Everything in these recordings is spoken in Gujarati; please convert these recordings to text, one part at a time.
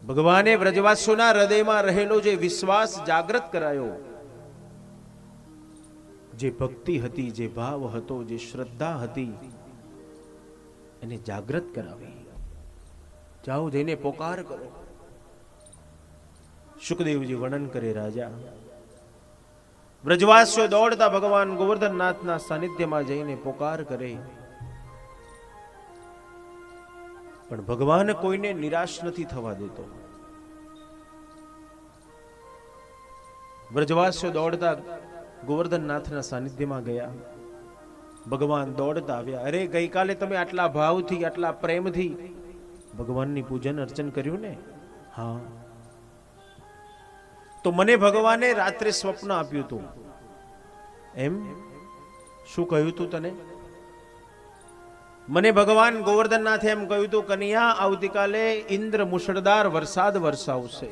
ભગવાને વ્રજવાસીઓના હૃદયમાં રહેલો જે વિશ્વાસ જાગૃત કરાયો, જે ભક્તિ હતી, જે ભાવ હતો, જે શ્રદ્ધા હતી, એને જાગૃત કરાવી. જાઓ જઈને પોકાર કરો. શુકદેવજી વર્ણન કરે રાજા. વ્રજવાસીઓ દોડતા ભગવાન ગોવર્ધનનાથના સાનિધ્યમાં જઈને પોકાર કરે, પણ ભગવાન કોઈને નિરાશ નથી થવા દેતો. વ્રજવાસીઓ દોડતા ગોવર્ધનનાથના સાનિધ્યમાં ગયા. ભગવાન દોડતા આવ્યા. અરે ગઈકાલે તમે આટલા ભાવથી, આટલા પ્રેમથી ભગવાનની પૂજન અર્ચન કર્યું ને? હા. તો મને ભગવાને રાત્રે સ્વપ્ન આપ્યું હતું. એમ? શું કહ્યું તું તને? મને ભગવાન ગોવર્ધનનાથે એમ કહ્યું હતું, કન્યા, આવતીકાલે ઇન્દ્ર મુશળધાર વરસાદ વરસાવશે.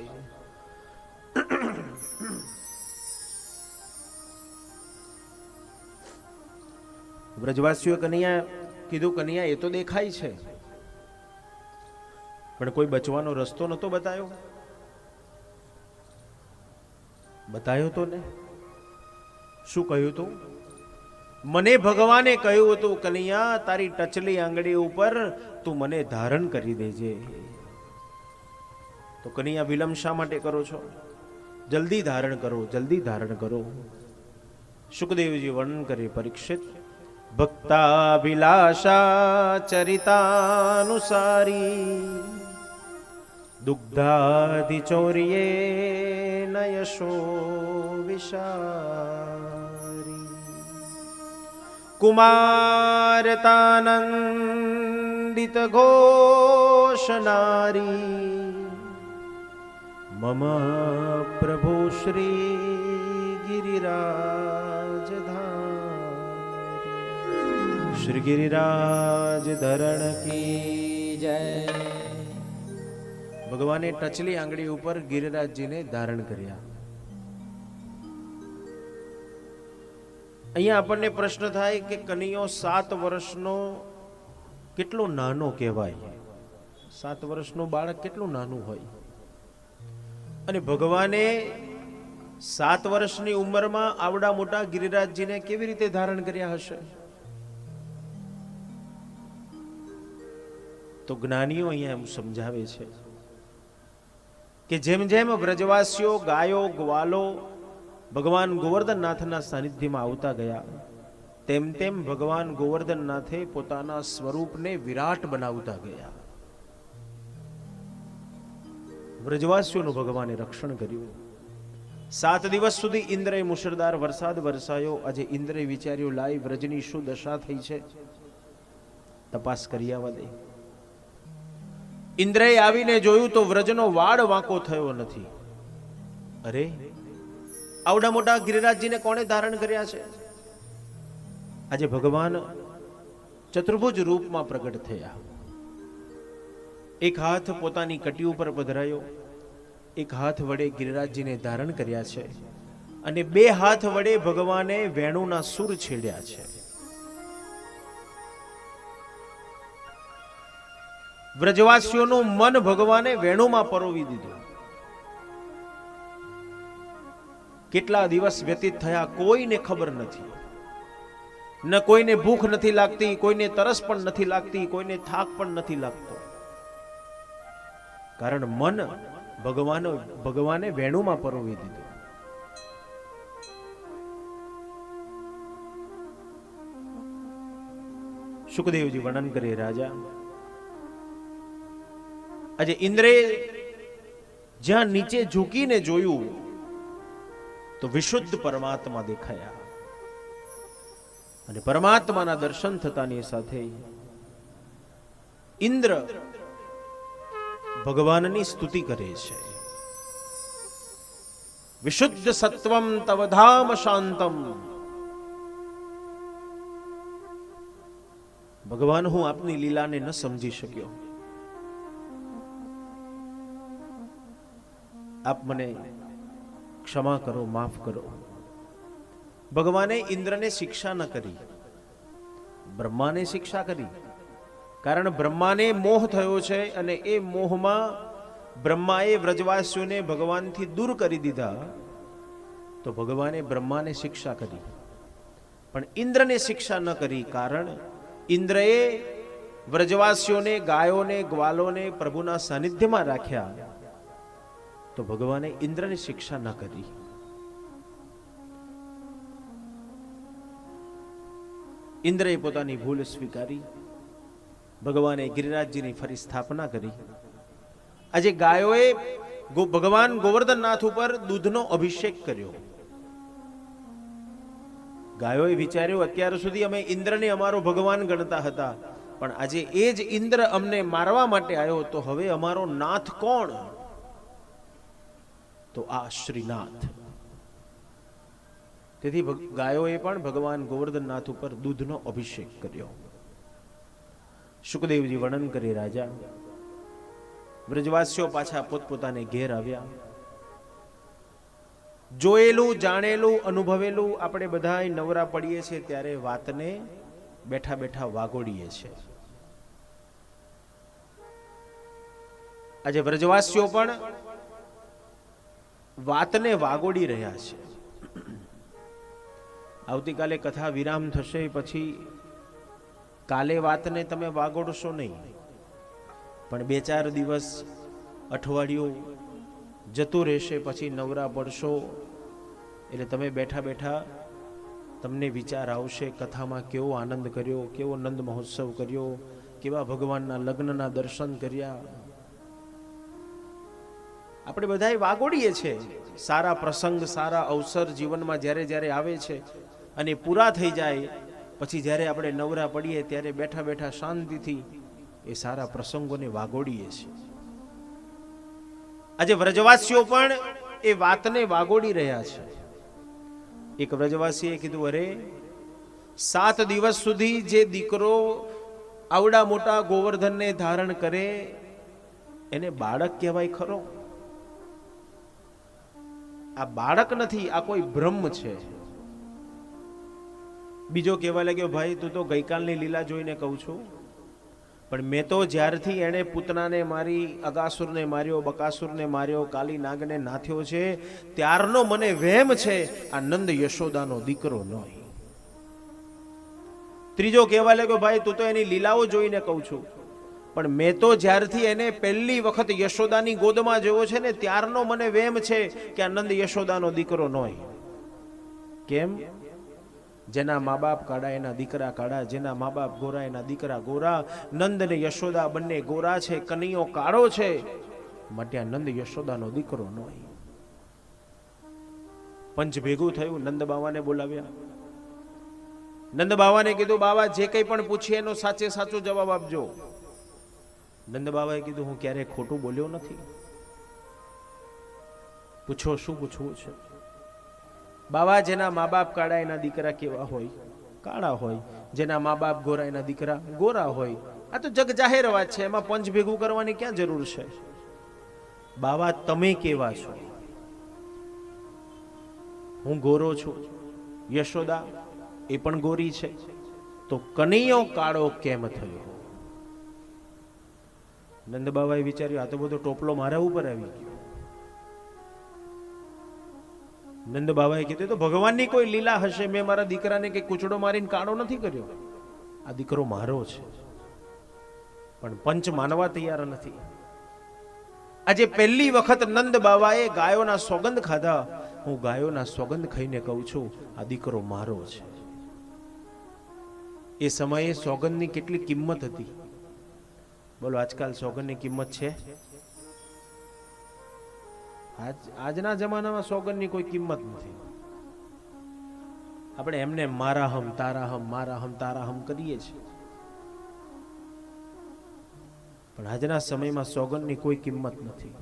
વ્રજવાસીઓ કન્યા કીધું, કન્યા એ તો દેખાય છે, પણ કોઈ બચવાનો રસ્તો નતો બતાયો. બતાયો તો ને? શું કહ્યું તું? મને ભગવાને કહ્યું હતું, કન્યા, તારી ટચલી આંગળી ઉપર તું મને ધારણ કરી દેજે. તો કન્યા, વિલંબ શા માટે કરો છો? જલ્દી ધારણ કરો, જલ્દી ધારણ કરો. શુકદેવજી વર્ણન કરે, પરીક્ષિત, ભક્તાભિલાષા ચરિતાનુસારી દુગ્ધાધિ ચૌર્યે નયશો વિશારી કુમારતાનંદિત ઘોષનારી મમ પ્રભુ શ્રી ગિરિરાજધારી. શ્રી ગિરિરાજ ધરણ કી જય. ભગવાને ટચલી આંગળી ઉપર ગિરિરાજજીને ધારણ કર્યા. અહીંયા આપણને પ્રશ્ન થાય કે કનૈયો 7 વર્ષનો કેટલો નાનો કહેવાય? 7 વર્ષનું બાળક કેટલું નાનું હોય? અને ભગવાને 7 વર્ષની ઉંમરમાં આવડા મોટા ગિરિરાજજીને કેવી રીતે ધારણ કર્યા હશે? તો જ્ઞાનીઓ અહીંયા એમ સમજાવે છે કે જેમ જેમ વ્રજવાસીઓ ગાયો ગ્વાલો ભગવાન ગોવર્ધનનાથના સાનિધ્યમાં આવતા ગયા, તેમ તેમ ભગવાન ગોવર્ધનનાથે પોતાના સ્વરૂપને વિરાટ બનાવતા ગયા. વ્રજવાસીઓનું ભગવાને રક્ષણ કર્યું. 7 દિવસ સુધી ઇન્દ્રએ મુશળધાર વરસાદ વરસાયો. આજે ઇન્દ્રએ વિચાર્યું, લાઈ વ્રજની શું દશા થઈ છે, તપાસ કરી આવવા દે. ઇન્દ્રએ આવીને જોયું તો વ્રજનો વાડ વાંકો થયો નથી. અરે, આવડા મોટા ગિરિરાજજીને કોણે ધારણ કર્યા છે? આજે ભગવાન ચતુર્ભુજ રૂપમાં પ્રગટ થયા. એક હાથ પોતાની કટી ઉપર પધરાયો, એક હાથ વડે ગિરિરાજજીને ધારણ કર્યા છે, અને 2 હાથ વડે ભગવાને વેણુના સુર છેડ્યા છે. વ્રજવાસીઓનું મન ભગવાને વેણુમાં પરોવી દીધું. કેટલા દિવસ વ્યતીત થયા કોઈને ખબર નથી. ન કોઈને ભૂખ નથી લાગતી, કોઈને તરસ પણ નથી લાગતી, કોઈને થાક પણ નથી લાગતો. કારણ મન ભગવાને વેણુમાં પરોવી દીધું. શુકદેવજી વર્ણન કરે, રાજા, આજે ઇન્દ્રે જ્યાં નીચે ઝૂકીને જોયું તો વિશુદ્ધ પરમાત્મા દેખાયા. અને પરમાત્માના દર્શન થતાની સાથે ઇન્દ્ર ભગવાનની સ્તુતિ કરે છે. વિશુદ્ધ સત્વમ તવ ધામ શાંતમ. ભગવાન, હું આપની લીલાને ન સમજી શક્યો, આપ મને ક્ષમા કરો, માફ કરો. ભગવાને ઇન્દ્રને શિક્ષા ન કરી, બ્રહ્માને શિક્ષા કરી. કારણ બ્રહ્માને મોહ થયો છે અને એ મોહમાં બ્રહ્માએ વ્રજવાસીઓને ભગવાનથી દૂર કરી દીધા, તો ભગવાને બ્રહ્માને શિક્ષા કરી, પણ ઇન્દ્રને શિક્ષા ન કરી. કારણ ઇન્દ્રએ વ્રજવાસીઓને, ગાયોને, ગ્વાલોને પ્રભુના સાનિધ્યમાં રાખ્યા, તો ભગવાને ઇન્દ્રને શિક્ષા ન કરી. ઇન્દ્રએ પોતાની ભૂલ સ્વીકારી, ભગવાને ગિરિરાજજીની ફરી સ્થાપના કરી. આજે ગાયોએ ભગવાન ગોવર્ધનનાથ ઉપર દૂધનો અભિષેક કર્યો. ગાયોએ વિચાર્યું, અત્યાર સુધી અમે ઇન્દ્રને અમારો ભગવાન ગણતા હતા, પણ આજે એ જ ઇન્દ્ર અમને મારવા માટે આવ્યો, તો હવે અમારો નાથ કોણ? તો આ શ્રીનાથ. તેથી ગાયોએ પણ ભગવાન ગોવર્ધનનાથ ઉપર દૂધનો અભિષેક કર્યો. સુખદેવજી વર્ણન કરી, રાજા વ્રજવાસીઓ પાછા પોતપોતાને ઘેર આવ્યા. જોયેલું, જાણેલું, અનુભવેલું આપણે બધા નવરા પડીએ છીએ ત્યારે વાતને બેઠા બેઠા વાગોડીએ છીએ. આજે વ્રજવાસીઓ પણ વાતને વાગોડી રહ્યા છે. આવતીકાલે કથા વિરામ થશે, પછી કાલે વાતને તમે વાગોડશો નહીં, પણ 2-4 દિવસ, અઠવાડિયું જતું રહેશે, પછી નવરા પડશો એટલે તમે બેઠા બેઠા તમને વિચાર આવશે, કથામાં કેવો આનંદ કર્યો, કેવો નંદ મહોત્સવ કર્યો, કેવા ભગવાનના લગ્નના દર્શન કર્યા. આપણે બધાએ વાગોડીએ છીએ. સારા પ્રસંગ, સારા અવસર જીવનમાં જ્યારે જ્યારે આવે છે અને પૂરા થઈ જાય, પછી જ્યારે આપણે નવરા પડીએ ત્યારે બેઠા બેઠા શાંતિથી એ સારા પ્રસંગોને વાગોડીએ છીએ. આજે વ્રજવાસીઓ પણ એ વાતને વાગોડી રહ્યા છે. એક વ્રજવાસીએ કીધું, અરે 7 દિવસ સુધી જે દીકરો આવડા મોટા ગોવર્ધનને ધારણ કરે એને બાળક કહેવાય ખરો? આ બાળક નથી, આ કોઈ બ્રહ્મ છે. બીજો કહેવા લાગ્યો, ભાઈ તું તો ગઈકાલની લીલા જોઈને કહું છું, પણ મેં તો જ્યારથી એણે પૂતનાને મારી, અગાસુરને માર્યો, બકાસુરને માર્યો, કાલી નાગને નાથ્યો છે, ત્યારનો મને વહેમ છે આ નંદ યશોદાનો દીકરો નહીં. ત્રીજો કહેવા લાગ્યો, ભાઈ તું તો એની લીલાઓ જોઈને કહું છું, પણ મેં તો જ્યારથી એને પહેલી વખત યશોદાની ગોદમાં જોયો છે ને, ત્યારનો મને વહેમ છે કે આ નંદ યશોદાનો દીકરો નહીં. કેમ? જેના મા બાપ કાળા એના દીકરા કાળા, જેના મા બાપ ગોરા એના દીકરા ગોરા. નંદ ને યશોદા બંને ગોરા છે, કનૈયો કાળો છે, માટે આ નંદ યશોદાનો દીકરો નહીં. પંચ ભેગું થયું, નંદ બાવાને બોલાવ્યા. નંદ બાવાને કીધું, બાવા જે કંઈ પણ પૂછીએ એનો સાચે સાચો જવાબ આપજો. નંદ બાવાએ કીધું, હું ક્યારેય ખોટું બોલ્યો નથી. પૂછો, શું પૂછવું છે? બાવા, જેના મા બાપ કાળા એના દીકરા કેવા હોય? કાળા હોય. જેના મા બાપ ગોરા એના દીકરા ગોરા હોય. આ તો જગ જાહેર વાત છે, એમાં પંચ ભેગું કરવાની ક્યાં જરૂર છે? બાવા, તમે કેવા છો? હું ગોરો છું, યશોદા એ પણ ગોરી છે, તો કનૈયો કાળો કેમ થયો? નંદ બાવાએ વિચાર્યું, આ તો બધો ટોપલો મારા ઉપર આવી ગયો. નંદ બાબાએ કીધું, તો ભગવાનની કોઈ લીલા હશે, મેં મારા દીકરાને કે કૂચડો મારીને કાળો નથી કર્યો. આ દીકરો મારો છે. પણ પંચ માનવા તૈયાર નથી. આજે પહેલી વખત નંદ બાબાએ ગાયોના સોગંદ ખાધા. હું ગાયોના સોગંદ ખાઈને કહું છું, આ દીકરો મારો છે. એ સમયે સોગંદની કેટલી કિંમત હતી? બોલો, આજકાલ સોગંદની કિંમત છે? આજના જમાનામાં સોગંદની કોઈ કિંમત નથી. આપણે એમને મારા હમ તારા હમ, મારા હમ તારા હમ કરીએ છીએ, પણ આજના સમયમાં સોગંદની કોઈ કિંમત નથી.